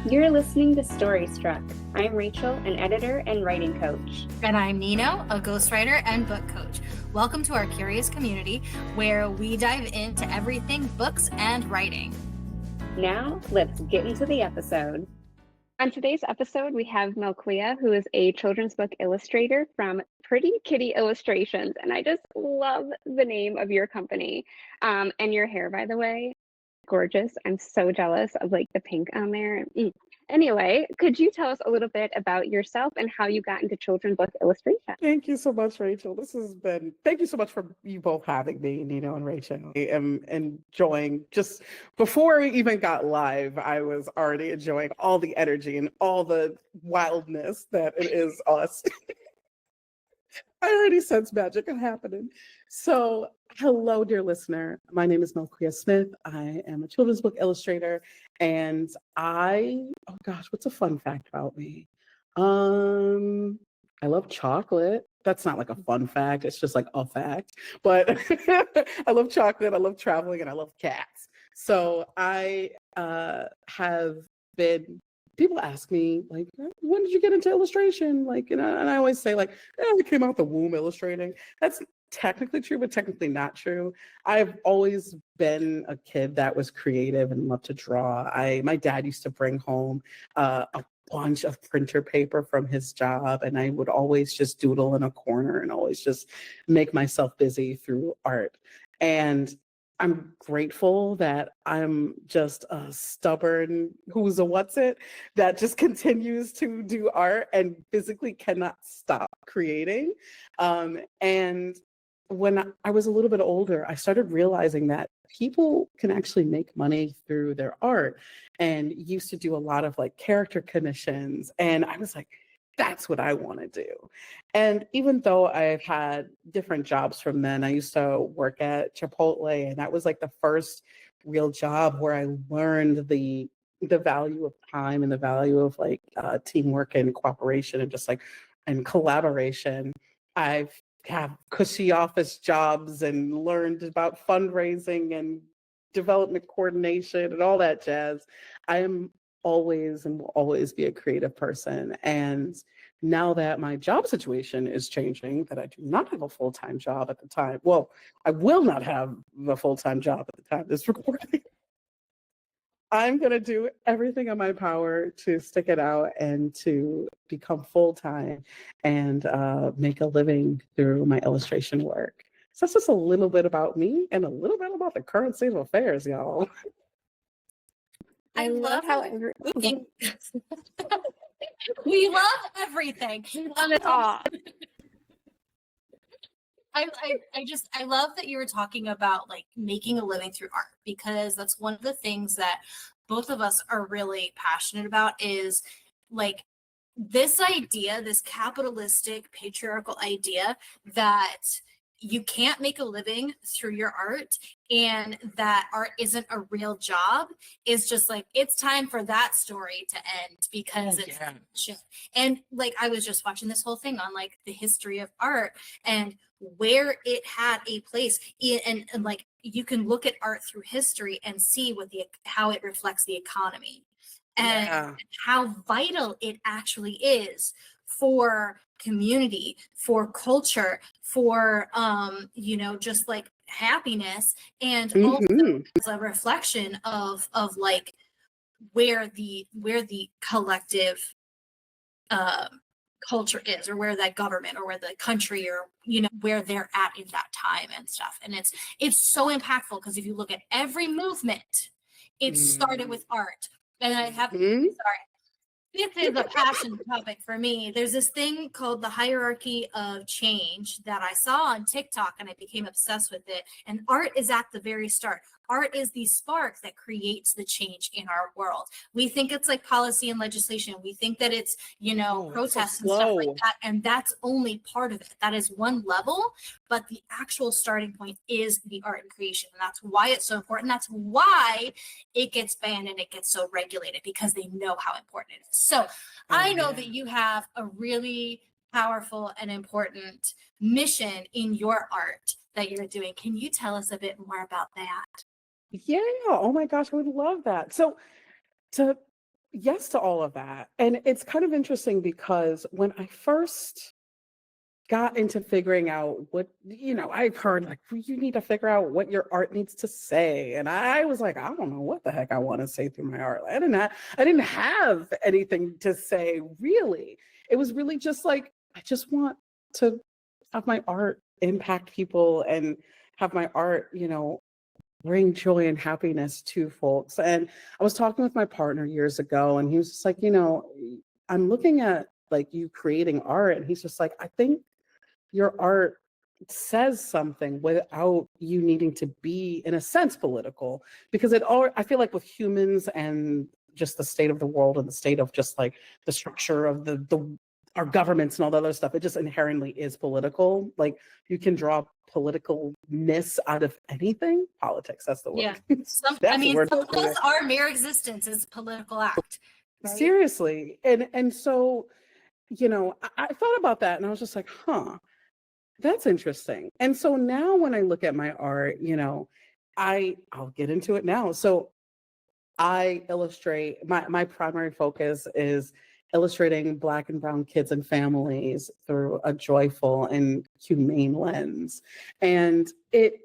You're listening to Story Struck. I'm Rachel, an editor and writing coach. And I'm Nino, a ghostwriter and book coach. Welcome to our curious community where we dive into everything books and writing. Now, let's get into the episode. On today's episode, we have Melquea, who is a children's book illustrator from Pretty Kitty Illustrations. And I just love the name of your company. And your hair, by the way, gorgeous. I'm so jealous of like the pink on there. Anyway, could you tell us a little bit about yourself and how you got into children's book illustration? Thank you so much, Rachel. Thank you so much for you both having me, Nino and Rachel. I am enjoying, just before we even got live, I was already enjoying all the energy and all the wildness that it is us. I already sense magic happening. So, hello, dear listener. My name is Melquea Smith. I am a children's book illustrator, and oh gosh, what's a fun fact about me? I love chocolate. That's not like a fun fact. It's just like a fact. But I love chocolate. I love traveling, and I love cats. So I have been. People ask me, like, when did you get into illustration? Like, and I always say, like, I came out the womb illustrating. That's technically true, but technically not true. I've always been a kid that was creative and loved to draw. My dad used to bring home a bunch of printer paper from his job, and I would always just doodle in a corner and always just make myself busy through art. And I'm grateful that I'm just a stubborn that just continues to do art and physically cannot stop creating. And when I was a little bit older, I started realizing that people can actually make money through their art, and used to do a lot of like character commissions. And I was like, that's what I want to do. And even though I've had different jobs from then, I used to work at Chipotle, and that was like the first real job where I learned the value of time and the value of like teamwork and cooperation and just like and collaboration. I've have cushy office jobs and learned about fundraising and development coordination and all that jazz. I am always and will always be a creative person. And now that my job situation is changing, that I do not have a full-time job at the time. Well, I will not have a full-time job at the time of this recording. I'm going to do everything in my power to stick it out and to become full-time and make a living through my illustration work. So that's just a little bit about me and a little bit about the current state of affairs, y'all. I love how we love everything. I love that you were talking about like making a living through art, because that's one of the things that both of us are really passionate about, is like this idea, this capitalistic patriarchal idea that you can't make a living through your art and that art isn't a real job is just like, it's time for that story to end, because it's shit. And like, I was just watching this whole thing on like the history of art and where it had a place and like you can look at art through history and see how it reflects the economy and how vital it actually is for community, for culture, for just like happiness, and also as a reflection of like where the collective culture is, or where that government or where the country or where they're at in that time and stuff. And it's so impactful, because if you look at every movement, it started with art. And I have sorry, this is a passion topic for me. There's this thing called the hierarchy of change that I saw on TikTok, and I became obsessed with it. And art is at the very start. Art is the spark that creates the change in our world. We think it's like policy and legislation. We think that it's, protests and stuff like that. And that's only part of it. That is one level, but the actual starting point is the art and creation. And that's why it's so important. That's why it gets banned and it gets so regulated, because they know how important it is. So I know that you have a really powerful and important mission in your art that you're doing. Can you tell us a bit more about that? Yeah. Oh my gosh, I would love that. So to yes to all of that. And it's kind of interesting because when I first got into figuring out what, I've heard like you need to figure out what your art needs to say. And I was like, I don't know what the heck I want to say through my art. I didn't have anything to say really. It was really just like, I just want to have my art impact people and have my art, bring joy and happiness to folks. And I was talking with my partner years ago, and he was just like, I'm looking at like you creating art, and he's just like, I think your art says something without you needing to be, in a sense, political, because I feel like with humans and just the state of the world and the state of just like the structure of our governments and all that other stuff, it just inherently is political. Like you can draw politicalness out of anything. Politics, that's the word. Yeah. Some of us, our mere existence is a political act. Right? Seriously. And so, I thought about that and I was just like, that's interesting. And so now when I look at my art, I'll get into it now. So I illustrate, my primary focus is illustrating Black and Brown kids and families through a joyful and humane lens. And it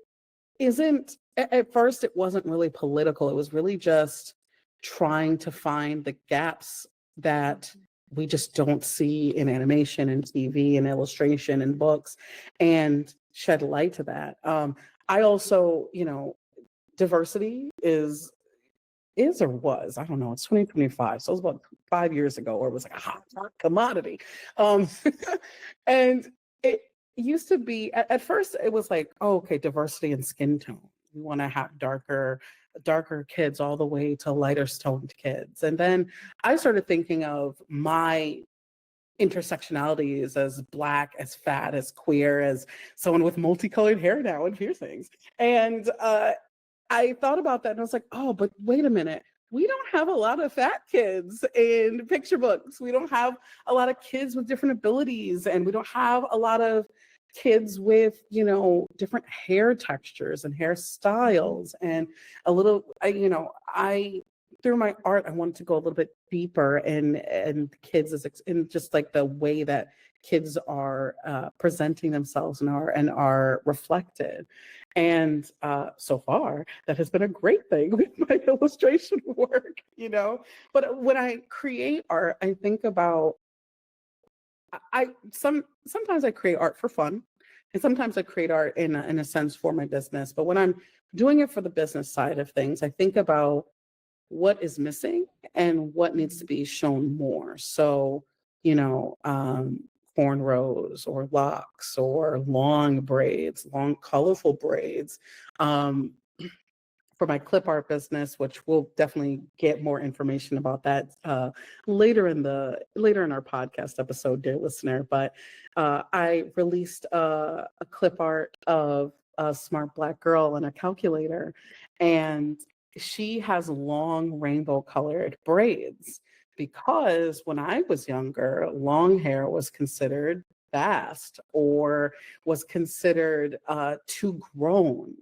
isn't, at first, it wasn't really political. It was really just trying to find the gaps that we just don't see in animation and TV and illustration and books, and shed light to that. I also, diversity is or was, I don't know, it's 2025. So it was about 5 years ago where it was like a hot commodity. And it used to be, at first it was like, oh, okay, diversity in skin tone. We want to have darker kids all the way to lighter toned kids. And then I started thinking of my intersectionalities as Black, as fat, as queer, as someone with multicolored hair now and piercings. And I thought about that and I was like, oh, but wait a minute. We don't have a lot of fat kids in picture books. We don't have a lot of kids with different abilities, and we don't have a lot of kids with, different hair textures and hairstyles. And I through my art, I wanted to go a little bit deeper and kids in just like the way that kids are presenting themselves and are reflected. And so far, that has been a great thing with my illustration work, But when I create art, I think about, sometimes I create art for fun, and sometimes I create art in a sense for my business. But when I'm doing it for the business side of things, I think about what is missing and what needs to be shown more. So, cornrows or locks or long braids, long colorful braids. For my clip art business, which we'll definitely get more information about that later in our podcast episode, dear listener. But I released a clip art of a smart Black girl and a calculator, and she has long rainbow colored braids, because when I was younger, long hair was considered fast or was considered too grown,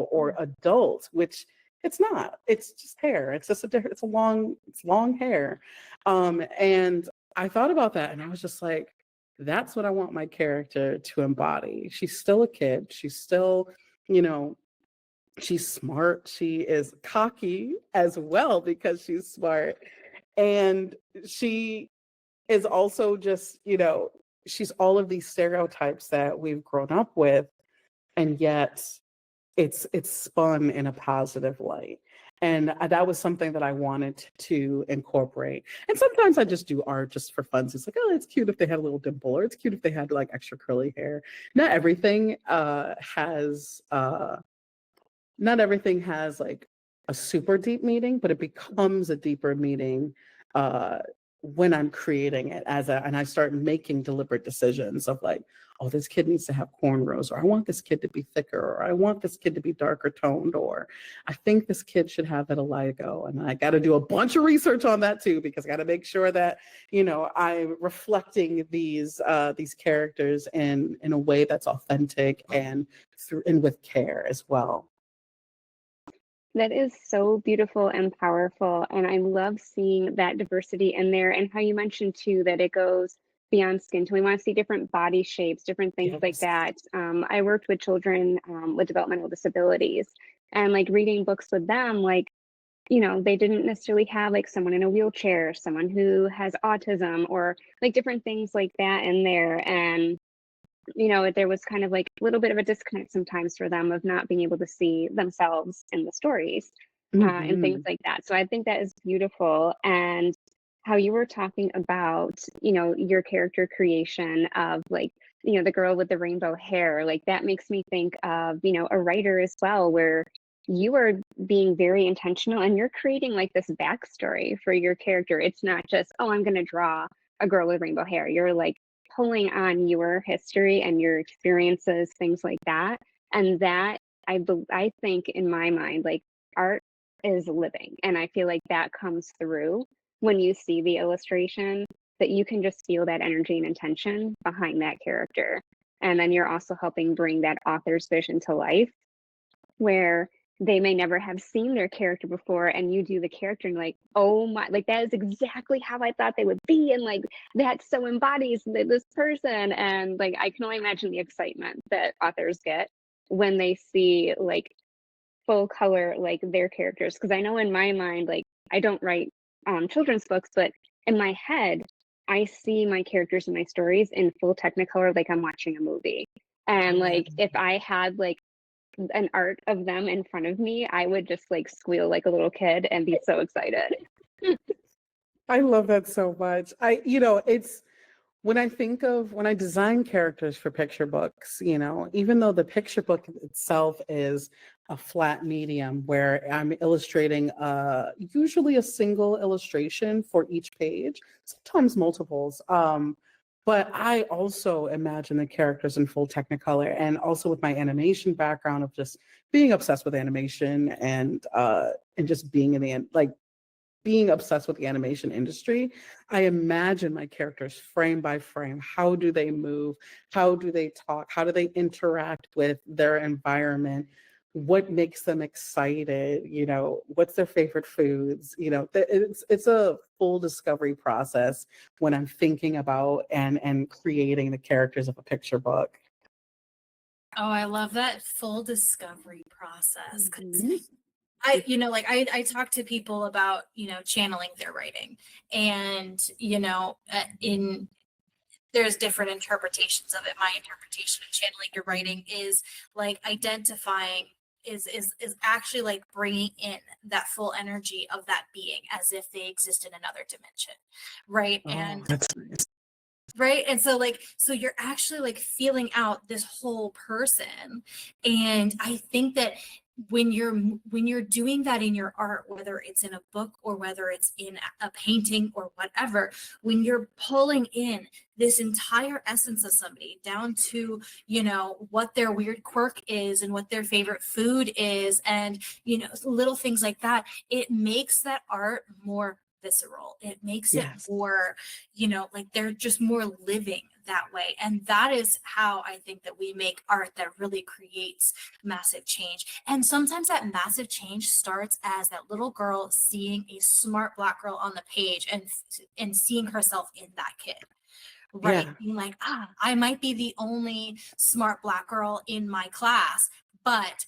or adult, which it's not. It's just hair. It's just it's long hair. And I thought about that and I was just like, that's what I want my character to embody. She's still a kid. She's still, she's smart. She is cocky as well because she's smart. And she is also just, she's all of these stereotypes that we've grown up with, and yet it's spun in a positive light. And that was something that I wanted to incorporate. And sometimes I just do art just for fun. So it's like, oh, it's cute if they had a little dimple, or it's cute if they had like extra curly hair. Not everything has like a super deep meaning, but it becomes a deeper meaning when I'm creating it and I start making deliberate decisions of like, oh, this kid needs to have cornrows, or I want this kid to be thicker, or I want this kid to be darker toned, or I think this kid should have vitiligo. And I got to do a bunch of research on that too, because I got to make sure that, I'm reflecting these characters in a way that's authentic and with care as well. That is so beautiful and powerful. And I love seeing that diversity in there and how you mentioned too that it goes beyond skin tone. We want to see different body shapes, different things like Yes. that. I worked with children with developmental disabilities and like reading books with them, like, you know, they didn't necessarily have like someone in a wheelchair, someone who has autism or like different things like that in there. And you know, there was kind of like a little bit of a disconnect sometimes for them of not being able to see themselves in the stories and things Hmm. like that. So I think that is beautiful. And how you were talking about, you know, your character creation of like, you know, the girl with the rainbow hair, like that makes me think of, you know, a writer as well, where you are being very intentional and you're creating like this backstory for your character. It's not just, oh, I'm going to draw a girl with rainbow hair. You're like, pulling on your history and your experiences, things like that. And that I think in my mind, like art is living. And I feel like that comes through when you see the illustration, that you can just feel that energy and intention behind that character. And then you're also helping bring that author's vision to life where they may never have seen their character before and you do the character and like, oh my, like that is exactly how I thought they would be, and like that so embodies this person. And like I can only imagine the excitement that authors get when they see like full color like their characters, because I know in my mind, like I don't write children's books, but in my head I see my characters in my stories in full technicolor like I'm watching a movie. And Yeah. like if I had like an art of them in front of me, I would just like squeal like a little kid and be so excited. I love that so much. It's when I design characters for picture books, even though the picture book itself is a flat medium where I'm illustrating usually a single illustration for each page, sometimes multiples. But I also imagine the characters in full Technicolor, and also with my animation background of just being obsessed with animation and just being being obsessed with the animation industry, I imagine my characters frame by frame. How do they move? How do they talk? How do they interact with their environment? What makes them excited? What's their favorite foods? It's a full discovery process when I'm thinking about and creating the characters of a picture book. Oh, I love that full discovery process because Mhm. I talk to people about, channeling their writing and, in there's different interpretations of it. My interpretation of channeling your writing is like identifying is actually like bringing in that full energy of that being as if they exist in another dimension, right? Oh, And that's nice. right, and so you're actually like feeling out this whole person. And I think that when you're doing that in your art, whether it's in a book or whether it's in a painting or whatever, when you're pulling in this entire essence of somebody down to what their weird quirk is and what their favorite food is, and little things like that, it makes that art more visceral. It makes it Yes. more, like they're just more living that way. And that is how I think that we make art that really creates massive change. And sometimes that massive change starts as that little girl seeing a smart Black girl on the page and seeing herself in that kid. Right. Yeah. Being like, I might be the only smart Black girl in my class, but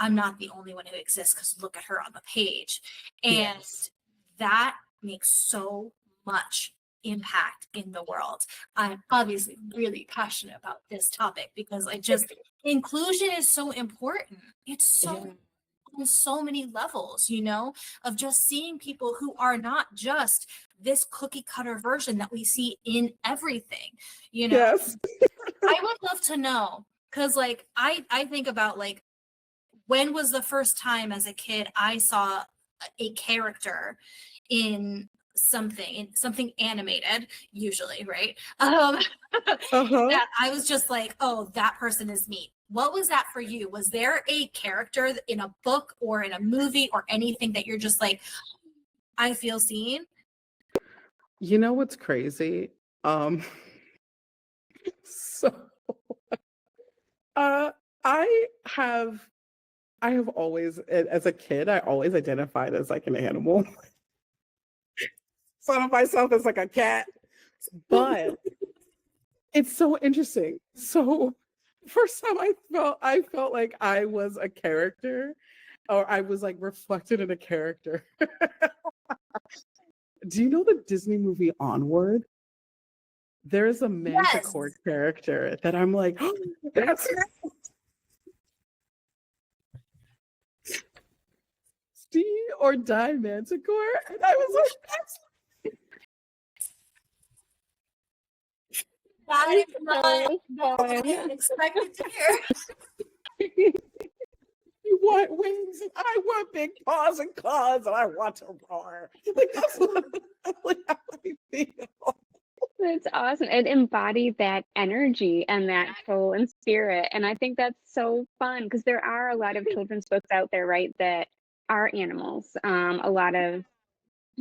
I'm not the only one who exists because look at her on the page. And Yes. that makes so much impact in the world. I'm obviously really passionate about this topic because inclusion is so important. It's Yeah. so on so many levels, of just seeing people who are not just this cookie cutter version that we see in everything. Yes. I would love to know, because like I think about like, when was the first time as a kid I saw a character in something animated, usually, right? Uh-huh. That I was just like, oh, that person is me. What was that for you? Was there a character in a book or in a movie or anything that you're just like, I feel seen? You know what's crazy? Um, so uh I have I have always, as a kid, I always identified as like an animal. Thought of myself as like a cat. But it's so interesting. So first time I felt like I was a character, or I was like reflected in a character. Do you know the Disney movie Onward? There's a Manticore Yes. character that I'm like, oh, that's Steve or Die Manticore. And I was like, that's That is not So what I fun. expected to hear. you want wings and I want big paws and claws and I want to roar. Like that's like how I feel. That's awesome. It embodied that energy and that soul and spirit. And I think that's so fun because there are a lot of children's books out there, right, that are animals. A lot of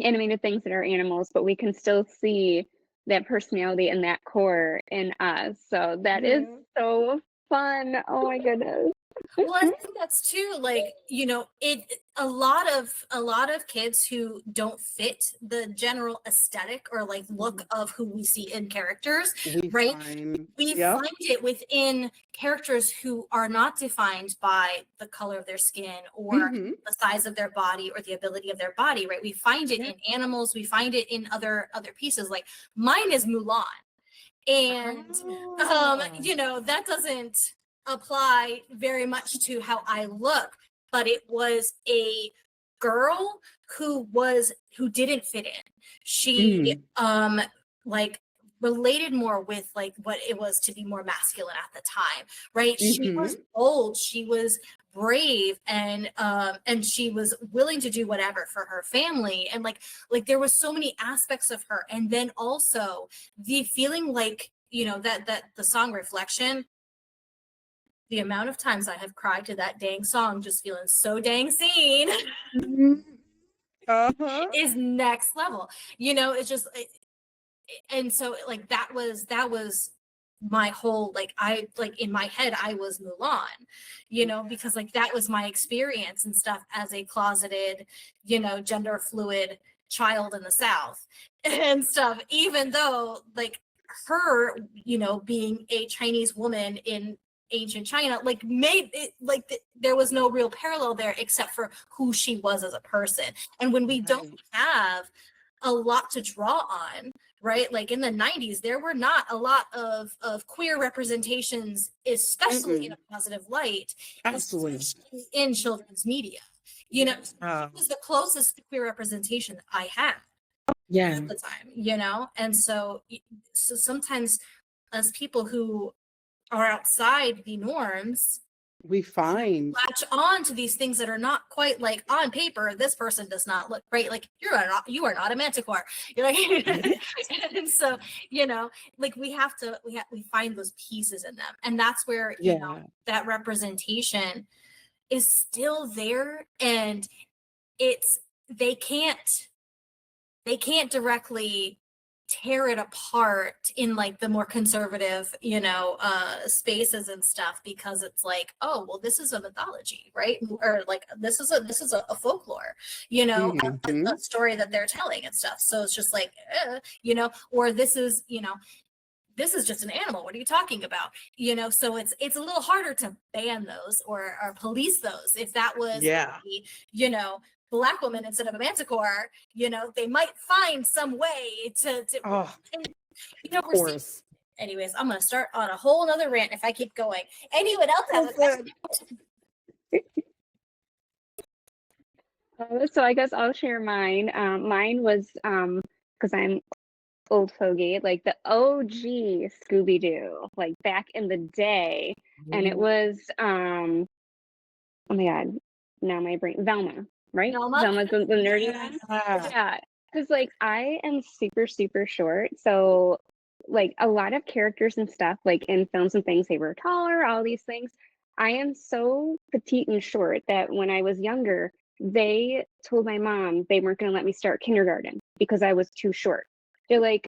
animated things that are animals, but we can still see that personality and that core in us. So that is so fun. Oh my goodness. Well, I think that's too, like, you know, a lot of kids who don't fit the general aesthetic or like look of who we see in characters, right? We find it within characters who are not defined by the color of their skin or the size of their body or the ability of their body, right? We find it in animals, we find it in other pieces. Like mine is Mulan. And you know, that doesn't apply very much to how I look, but it was a girl who didn't fit in. She like related more with like what it was to be more masculine at the time, right? She was bold, she was brave, and she was willing to do whatever for her family, and like there was so many aspects of her. And then also the feeling like, you know, that the song Reflection, the amount of times I have cried to that dang song, just feeling so dang seen, is next level. You know, it's just, and so like that was my whole, like, I like in my head I was Mulan, you know, because like that was my experience and stuff as a closeted, you know, gender fluid child in the South and stuff, even though like her, you know, being a Chinese woman in ancient China, like made it like there was no real parallel there except for who she was as a person. And when we don't have a lot to draw on, right? Like in the 90s, there were not a lot of queer representations, especially in a positive light, Absolutely, in children's media. You know, it was the closest queer representation that I had at the time, you know? And so sometimes as people who are outside the norms, we find latch on to these things that are not quite like on paper. This person does not look great. Like you are not a manticore. You're like, and so, you know, like we find those pieces in them, and that's where you know that representation is still there, and it's they can't directly tear it apart in like the more conservative, you know, spaces and stuff, because it's like, oh well, this is a mythology, right? Or like this is a folklore, you know, a story that they're telling and stuff. So it's just like, you know, or this is, you know, this is just an animal. What are you talking about? You know, so it's a little harder to ban those or police those. If that was, you know, Black woman instead of a manticore, you know, they might find some way to and, you know, anyways, I'm gonna start on a whole nother rant if I keep going. Anyone else have a question? So I guess I'll share mine. Mine was because I'm old fogey, like the OG Scooby-Doo, like back in the day. And it was oh my god, now my brain, Velma, right? Velma's the nerdy one. Yeah, because like I am super short, so like a lot of characters and stuff, like in films and things, they were taller, all these things. I am so petite and short that when I was younger, they told my mom they weren't going to let me start kindergarten because I was too short. They're like,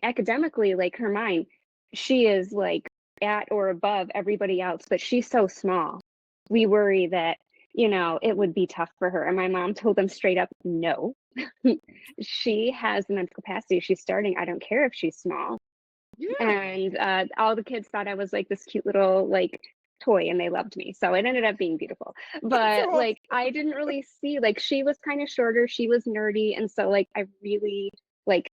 academically, like her mind, she is like at or above everybody else, but she's so small. We worry that, it would be tough for her. And my mom told them straight up, no, she has the mental capacity. She's starting. I don't care if she's small. Yeah. And all the kids thought I was like this cute little like toy, and they loved me. So it ended up being beautiful. But like I didn't really see, like she was kind of shorter, she was nerdy, and so like I really like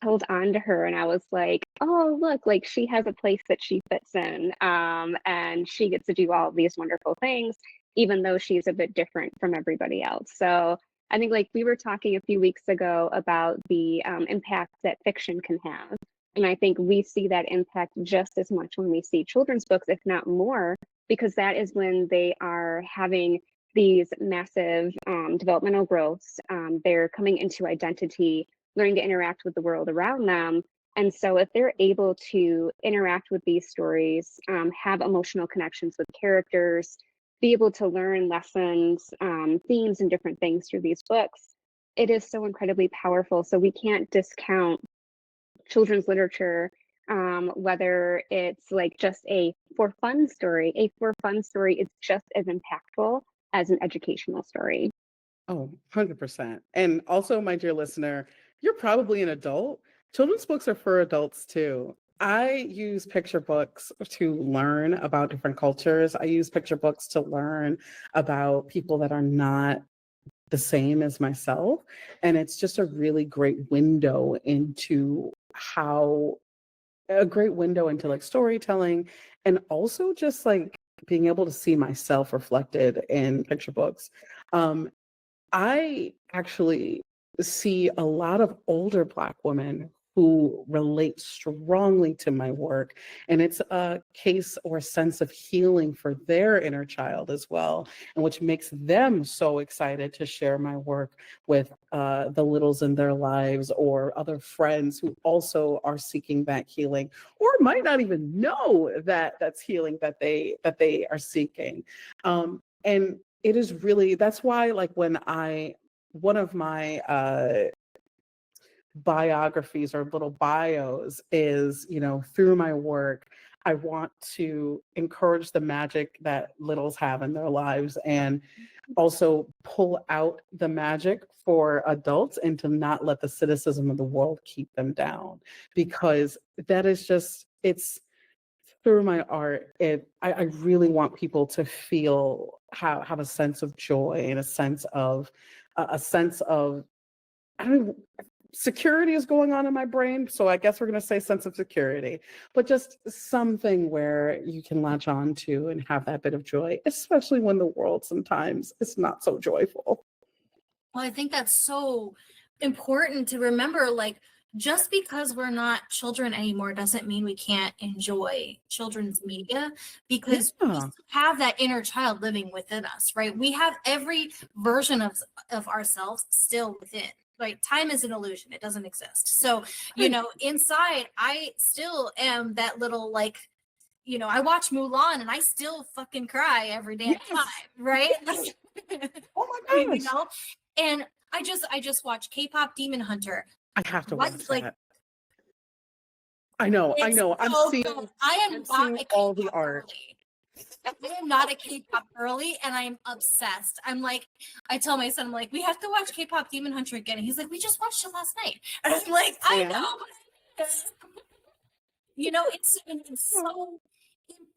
held on to her, and I was like, oh look, like she has a place that she fits in, and she gets to do all of these wonderful things, even though she's a bit different from everybody else. So I think like we were talking a few weeks ago about the impact that fiction can have. And I think we see that impact just as much when we see children's books, if not more, because that is when they are having these massive developmental growths. They're coming into identity, learning to interact with the world around them. And so if they're able to interact with these stories, have emotional connections with characters, be able to learn lessons, themes, and different things through these books, it is so incredibly powerful. So we can't discount children's literature, whether it's like just a for fun story. A for fun story is just as impactful as an educational story. Oh, 100%. And also, my dear listener, you're probably an adult. Children's books are for adults too. I use picture books to learn about different cultures. I use picture books to learn about people that are not the same as myself. And it's just a really great window into a great window into like storytelling, and also just like being able to see myself reflected in picture books. Um, I actually see a lot of older Black women who relate strongly to my work. And it's a case or sense of healing for their inner child as well, and which makes them so excited to share my work with the littles in their lives or other friends who also are seeking that healing, or might not even know that that's healing that they are seeking. And it is really, that's why like one of my biographies or little bios is, through my work, I want to encourage the magic that littles have in their lives, and also pull out the magic for adults, and to not let the cynicism of the world keep them down, because that is just, it's through my art, I really want people to feel, have a sense of joy, and a sense of, I don't know, security is going on in my brain. So I guess we're going to say sense of security, but just something where you can latch on to and have that bit of joy, especially when the world sometimes is not so joyful. Well, I think that's so important to remember. Like, just because we're not children anymore doesn't mean we can't enjoy children's media, because we Yeah. have that inner child living within us, right? We have every version of ourselves still within. Like, time is an illusion, it doesn't exist. So, inside, I still am that little, like, I watch Mulan and I still fucking cry every damn Yes. time, right? Oh my you gosh. know, and I just watched K-pop Demon Hunter. I have to watch Like, that. I know. it's I'm so seeing, good. I am I'm not seeing a all the K-pop art. girly. I am not a K-pop girly, and I'm obsessed. I'm like, I tell my son, I'm like, we have to watch K-pop Demon Hunter again. And he's like, we just watched it last night. And I'm like, I And know. It's so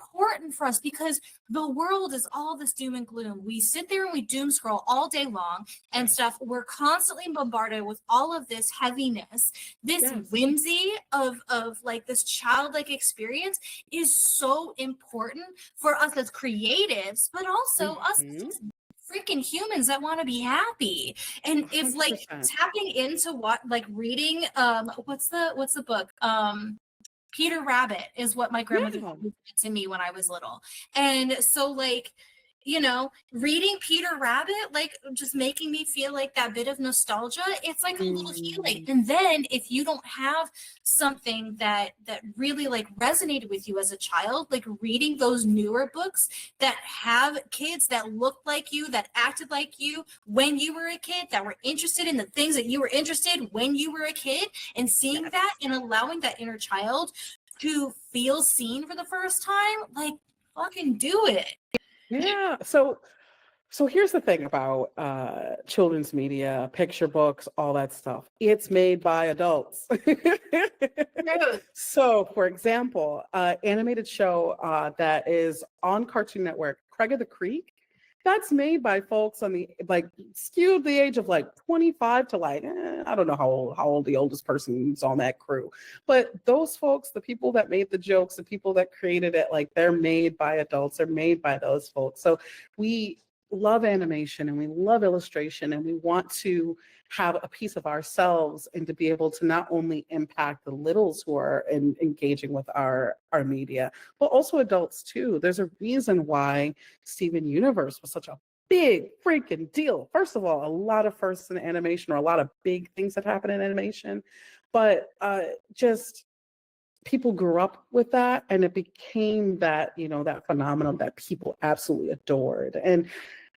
important for us, because the world is all this doom and gloom. We sit there and we doom scroll all day long and stuff. We're constantly bombarded with all of this heaviness. This yes. whimsy of like this childlike experience is so important for us as creatives, but also us as freaking humans that want to be happy. And if like 100%. tapping into what, like reading what's the book, Peter Rabbit is what my grandmother Yeah. said to me when I was little. And so, like, reading Peter Rabbit, like, just making me feel like that bit of nostalgia, it's like a little healing. And then if you don't have something that really like resonated with you as a child, like reading those newer books that have kids that look like you, that acted like you when you were a kid, that were interested in the things that you were interested when you were a kid, and seeing that and allowing that inner child to feel seen for the first time, like, fucking do it. Yeah. So So here's the thing about children's media, picture books, all that stuff. It's made by adults. So, for example, animated show that is on Cartoon Network, Craig of the Creek, that's made by folks on the like skewed the age of like 25 to like I don't know how old the oldest person's on that crew, but those folks, the people that made the jokes, the people that created it, like they're made by adults, they're made by those folks. So we love animation and we love illustration and we want to have a piece of ourselves and to be able to not only impact the littles who are engaging with our media, but also adults too. There's a reason why Steven Universe was such a big freaking deal. First of all, a lot of firsts in animation, or a lot of big things that happen in animation, but just people grew up with that and it became that, that phenomenon that people absolutely adored. And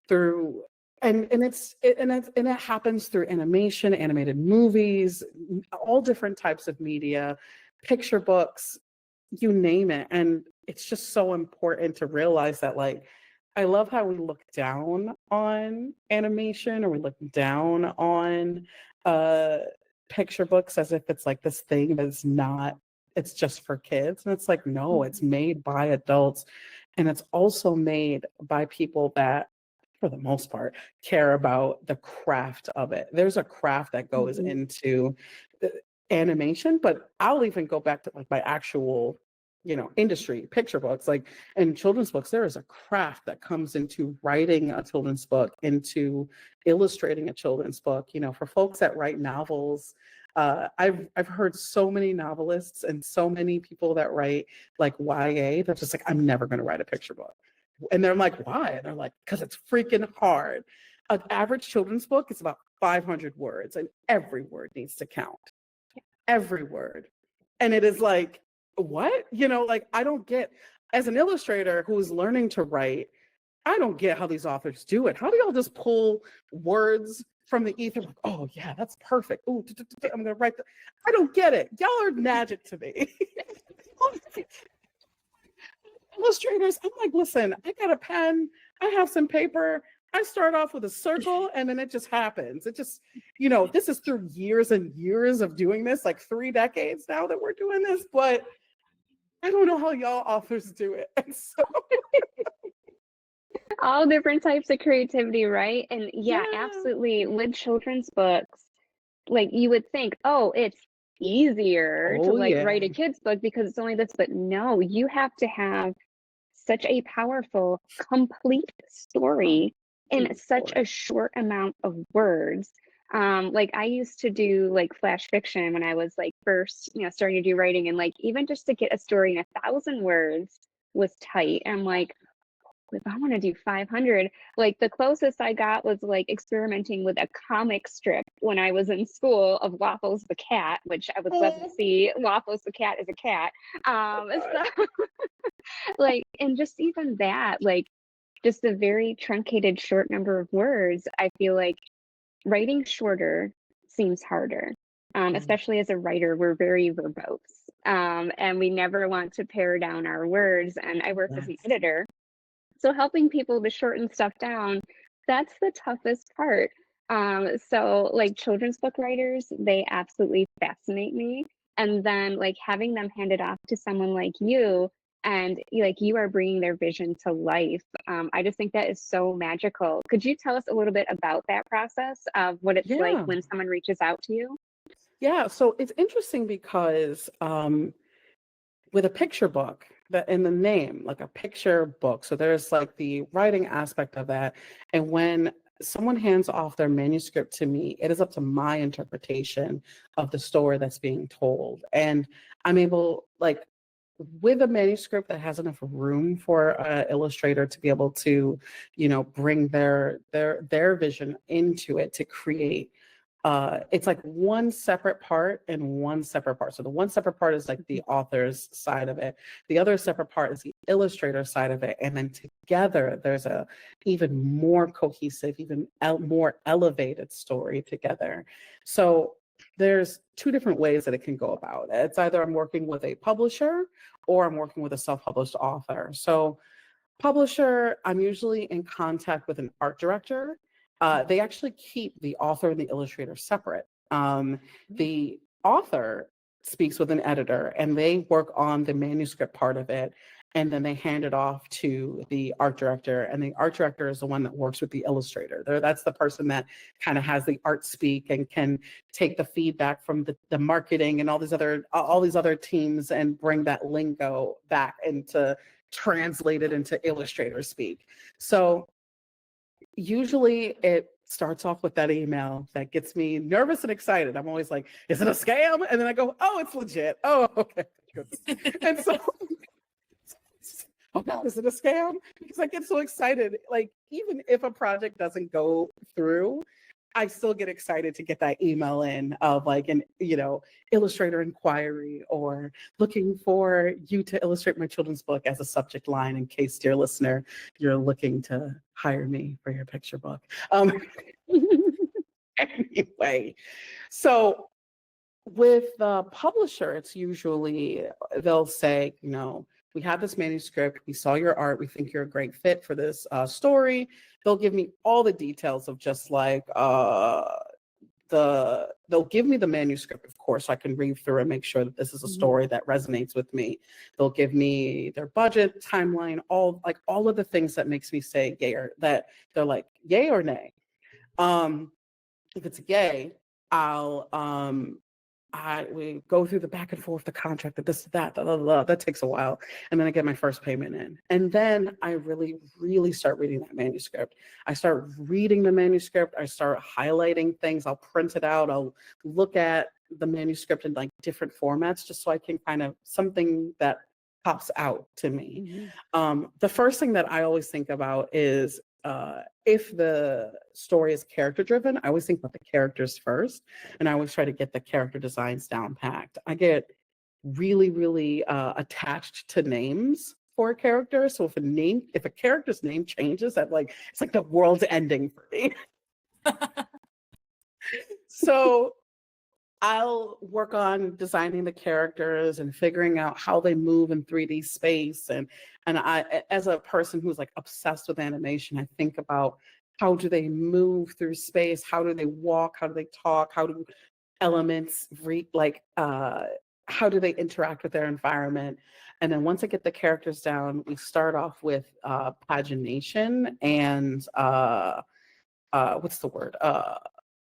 through and it happens through animation, animated movies, all different types of media, picture books, you name it. And it's just so important to realize that, like, I love how we look down on animation, or we look down on picture books as if it's like this thing that's not, it's just for kids. And it's like, no, it's made by adults. And it's also made by people that, for the most part, care about the craft of it. There's a craft that goes into animation, but I'll even go back to like my actual, industry, picture books, like in children's books, there is a craft that comes into writing a children's book, into illustrating a children's book. For folks that write novels, I've heard so many novelists and so many people that write like YA, they're just like, I'm never going to write a picture book. And they're like, why? And they're like, because it's freaking hard. An average children's book is about 500 words, and every word needs to count. Every word. And it is like, what? Like, I don't get, as an illustrator who's learning to write, I don't get how these authors do it. How do y'all just pull words from the ether? Like, oh yeah, that's perfect. Oh, I'm gonna write that. I don't get it. Y'all are magic to me. Illustrators, I'm like, listen, I got a pen, I have some paper, I start off with a circle and then it just happens. It just, this is through years and years of doing this, like 3 decades now that we're doing this, but I don't know how y'all authors do it. And so all different types of creativity, right? And yeah, absolutely. With children's books, like you would think, oh, it's easier to write a kid's book because it's only this, but no, you have to have such a powerful, complete story in such a short amount of words. Like I used to do like flash fiction when I was like first, starting to do writing, and like even just to get a story in 1,000 words was tight. I'm like, if I want to do 500, like the closest I got was like experimenting with a comic strip when I was in school of Waffles the cat, which I would love to see. Waffles the cat is a cat. So like, and just even that, like just a very truncated short number of words, I feel like writing shorter seems harder. Especially as a writer, we're very verbose, and we never want to pare down our words. And I work as an editor, so helping people to shorten stuff down, that's the toughest part. So like children's book writers, they absolutely fascinate me. And then like having them handed off to someone like you, and like you are bringing their vision to life. I just think that is so magical. Could you tell us a little bit about that process of what it's like when someone reaches out to you? Yeah, so it's interesting because with a picture book, that in the name, like a picture book, so there's like the writing aspect of that. And when someone hands off their manuscript to me, it is up to my interpretation of the story that's being told. And I'm able, like, with a manuscript that has enough room for an illustrator to be able to, bring their vision into it to create. It's like one separate part and one separate part. So the one separate part is like the author's side of it. The other separate part is the illustrator side of it. And then together, there's a even more cohesive, even more elevated story together. So there's 2 different ways that it can go about. It's either I'm working with a publisher or I'm working with a self-published author. So Publisher, I'm usually in contact with an art director. They actually keep the author and the illustrator separate. The author speaks with an editor and they work on the manuscript part of it. And then they hand it off to the art director. And the art director is the one that works with the illustrator. That's the person that kind of has the art speak and can take the feedback from the marketing and all these other teams and bring that lingo back into translate it into illustrator speak. So usually it starts off with that email that gets me nervous and excited. I'm always like, is it a scam? And then I go, oh, it's legit. Oh, okay. And so, oh God, is it a scam? Because I get so excited. Like, even if a project doesn't go through, I still get excited to get that email in of like an, illustrator inquiry or looking for you to illustrate my children's book as a subject line in case, dear listener, you're looking to hire me for your picture book. Anyway, so with the publisher, it's usually, they'll say, we have this manuscript, we saw your art, we think you're a great fit for this story. They'll give me all the details of just like they'll give me the manuscript, of course, so I can read through and make sure that this is a story that resonates with me. They'll give me their budget, timeline, all of the things that makes me say yay, or that they're like yay or nay. If it's yay, we go through the back and forth, the contract, that takes a while. And then I get my first payment in. And then I really, really start reading that manuscript. I start reading the manuscript. I start highlighting things. I'll print it out. I'll look at the manuscript in like different formats, just so I can kind of something that pops out to me. The first thing that I always think about is if the story is character driven, I always think about the characters first, and I always try to get the character designs down packed. I get really, really attached to names for a character. So if a character's name changes, it's like the world's ending for me. So I'll work on designing the characters and figuring out how they move in 3D space. And I, as a person who's like obsessed with animation, I think about how do they move through space? How do they walk? How do they talk? How do elements how do they interact with their environment? And then once I get the characters down, we start off with pagination and what's the word?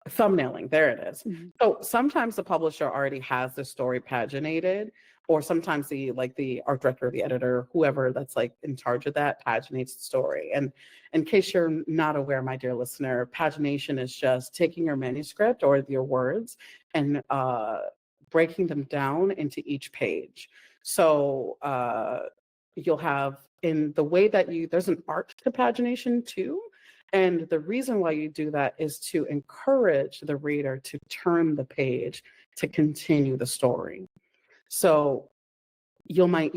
Thumbnailing, there it is. So sometimes the publisher already has the story paginated, or sometimes the art director, the editor, whoever that's like in charge of that paginates the story. And in case you're not aware, my dear listener, pagination is just taking your manuscript or your words and breaking them down into each page. So you'll have, in the way that there's an art to pagination too. And the reason why you do that is to encourage the reader to turn the page to continue the story. So you might,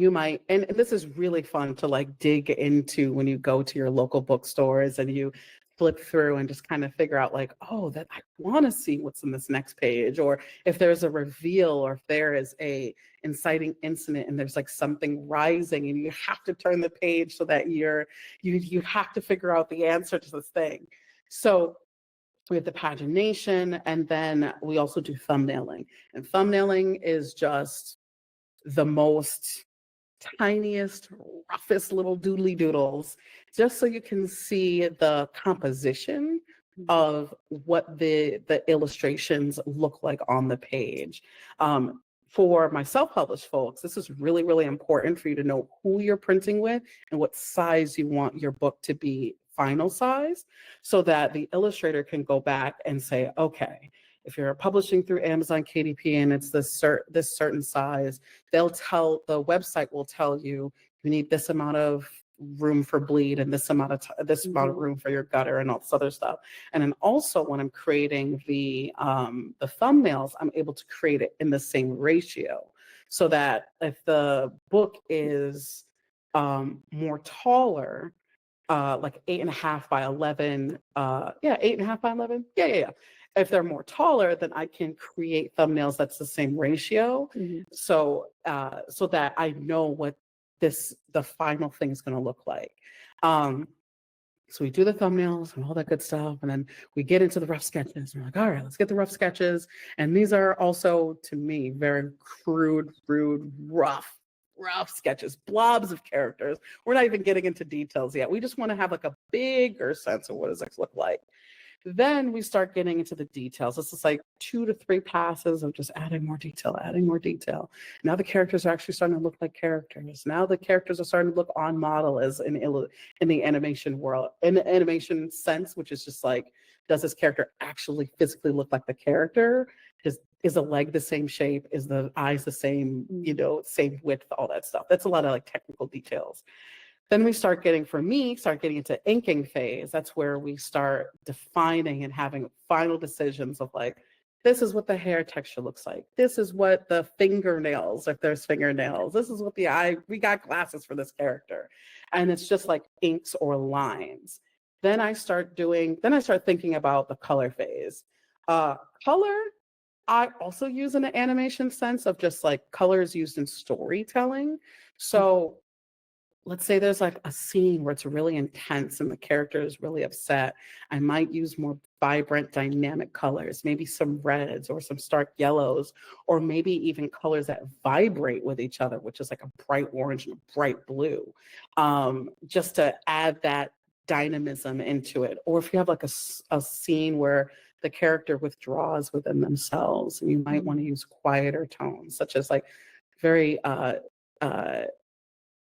and this is really fun to like dig into when you go to your local bookstores and you flip through and just kind of figure out like, oh, that I want to see what's in this next page, or if there's a reveal, or if there is a inciting incident and there's like something rising and you have to turn the page so that you have to figure out the answer to this thing. So we have the pagination, and then we also do thumbnailing. And thumbnailing is just the most tiniest, roughest little doodly doodles, just so you can see the composition of what the illustrations look like on the page. For my self-published folks, this is really, really important for you to know who you're printing with and what size you want your book to be final size, so that the illustrator can go back and say, okay, if you're publishing through Amazon KDP and it's this certain size, the website will tell you need this amount of room for bleed and this amount of room for your gutter and all this other stuff. And then also when I'm creating the thumbnails, I'm able to create it in the same ratio, so that if the book is more taller, like 8.5 by 11, 8.5 by 11, if they're more taller, then I can create thumbnails that's the same ratio. So that I know what the final thing is going to look like. So we do the thumbnails and all that good stuff. And then we get into the rough sketches. And we're like, all right, let's get the rough sketches. And these are also, to me, very crude, rude, rough sketches, blobs of characters. We're not even getting into details yet. We just want to have like a bigger sense of what does this look like. Then we start getting into the details. This is like 2 to 3 passes of just adding more detail, adding more detail. Now the characters are actually starting to look like characters. Now the characters are starting to look on model as in the animation world, in the animation sense, which is just like, does this character actually physically look like the character? Is the leg the same shape? Is the eyes the same, same width, all that stuff. That's a lot of like technical details. Then we start getting into inking phase. That's where we start defining and having final decisions of like, this is what the hair texture looks like. This is what the fingernails, if there's fingernails, this is what the eye, we got glasses for this character. And it's just like inks or lines. Then I start thinking about the color phase. Color, I also use in an animation sense of just like colors used in storytelling. So let's say there's like a scene where it's really intense and the character is really upset. I might use more vibrant, dynamic colors, maybe some reds or some stark yellows, or maybe even colors that vibrate with each other, which is like a bright orange and a bright blue, just to add that dynamism into it. Or if you have like a scene where the character withdraws within themselves, and you might want to use quieter tones, such as like very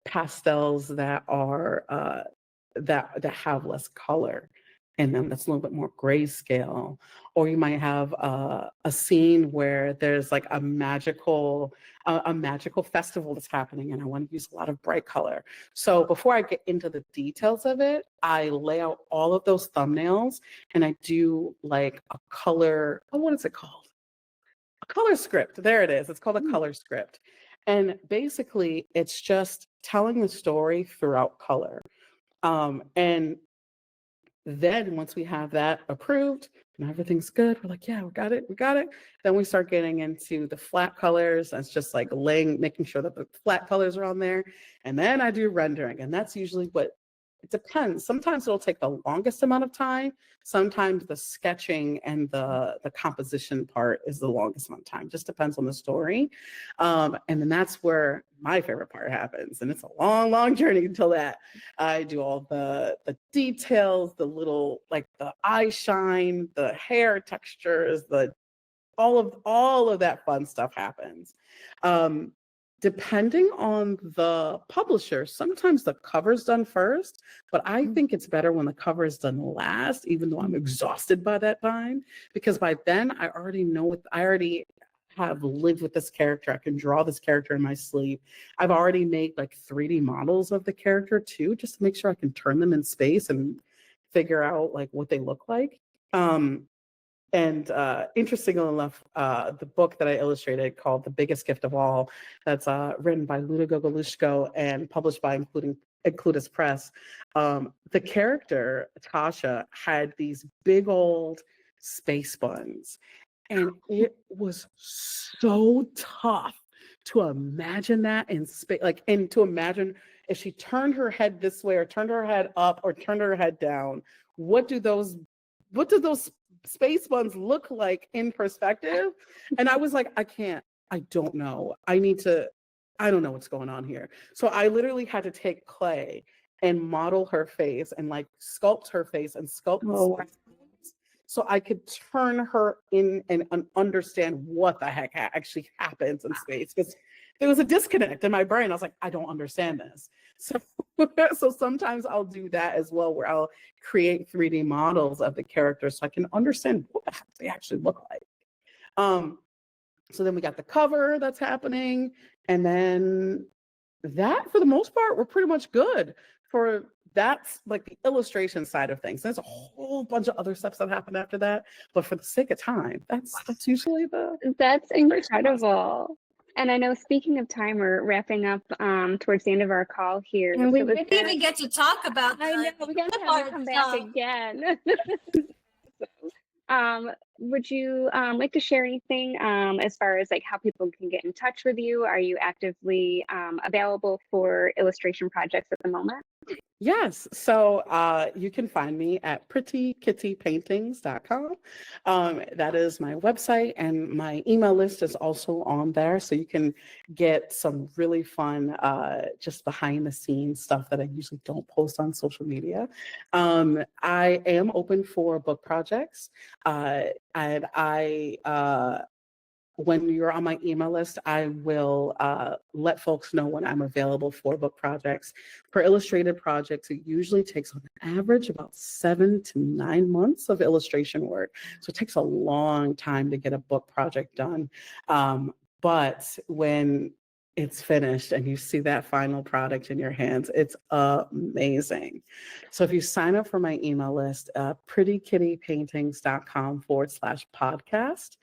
pastels that are that have less color in them, that's a little bit more grayscale. Or you might have a scene where there's like a magical festival that's happening, and I want to use a lot of bright color. So before I get into the details of it, I lay out all of those thumbnails, and I do like a color, what is it called? A color script. There it is. It's called a color script. And basically, it's just telling the story throughout color. And then once we have that approved and everything's good, we're like, yeah, we got it. Then we start getting into the flat colors. That's just like making sure that the flat colors are on there. And then I do rendering. And that's usually it depends. Sometimes it'll take the longest amount of time. Sometimes the sketching and the composition part is the longest amount of time. Just depends on the story. And then that's where my favorite part happens. And it's a long, long journey until that. I do all the details, the little, like the eye shine, the hair textures, all of that fun stuff happens. Depending on the publisher, sometimes the cover's done first, but I think it's better when the cover is done last, even though I'm exhausted by that time, because by then I already have lived with this character. I can draw this character in my sleep. I've already made like 3D models of the character too, just to make sure I can turn them in space and figure out like what they look like. And interestingly enough, the book that I illustrated called The Biggest Gift of All, that's written by Luda Gogolushko and published by Includus Press. The character, Tasha, had these big old space buns. And it was so tough to imagine that in space, and to imagine if she turned her head this way or turned her head up or turned her head down, what do those space buns look like in perspective? And I was like, I don't know. I don't know what's going on here. So I literally had to take clay and model her face and like sculpt her face and sculpt so I could turn her in and understand what the heck actually happens in space. Because there was a disconnect in my brain. I was like, I don't understand this. So sometimes I'll do that as well, where I'll create 3D models of the characters so I can understand what the heck they actually look like. So then we got the cover that's happening. And then that, for the most part, we're pretty much good for that's like the illustration side of things. There's a whole bunch of other steps that happen after that, but for the sake of time, that's usually That's incredible. And I know, speaking of time, we're wrapping up towards the end of our call here. And we didn't even get to talk about I know, we got to have you come back again. Would you like to share anything as far as like how people can get in touch with you? Are you actively available for illustration projects at the moment? Yes. So you can find me at prettykittypaintings.com. That is my website, and my email list is also on there. So you can get some really fun, just behind the scenes stuff that I usually don't post on social media. I am open for book projects. And when you're on my email list, I will let folks know when I'm available for book projects. For illustrated projects, it usually takes on average about 7 to 9 months of illustration work. So it takes a long time to get a book project done. But when it's finished and you see that final product in your hands, it's amazing. So if you sign up for my email list, prettykittypaintings.com/podcast,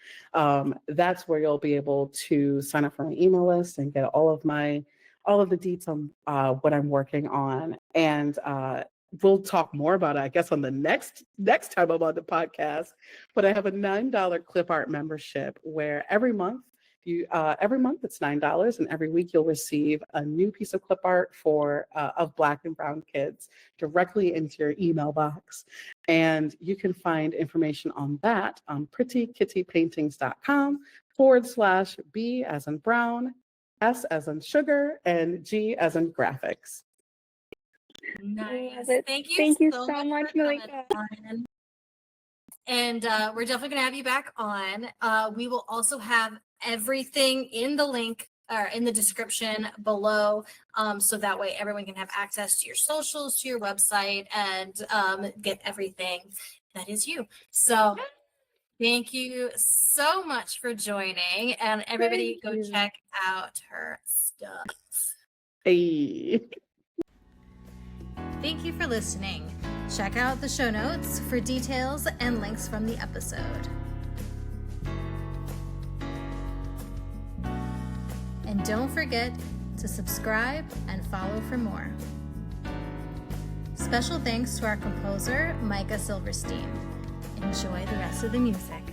that's where you'll be able to sign up for my email list and get all of the deets on what I'm working on. And we'll talk more about it, I guess, on the next time I'm on the podcast. But I have a $9 clip art membership where every month it's $9, and every week you'll receive a new piece of clip art of Black and Brown kids directly into your email box. And you can find information on that on prettykittypaintings.com/B as in Brown, S as in sugar, and G as in graphics. Nice. Thank Thank you so so much, for coming Melquea. on. And we're definitely going to have you back on. We will also have everything in the link or in the description below, so that way everyone can have access to your socials, to your website, and get everything that is you. So thank you so much for joining, and everybody go check out her stuff. Hey. Thank you for listening. Check out the show notes for details and links from the episode. And don't forget to subscribe and follow for more. Special thanks to our composer, Micah Silverstein. Enjoy the rest of the music.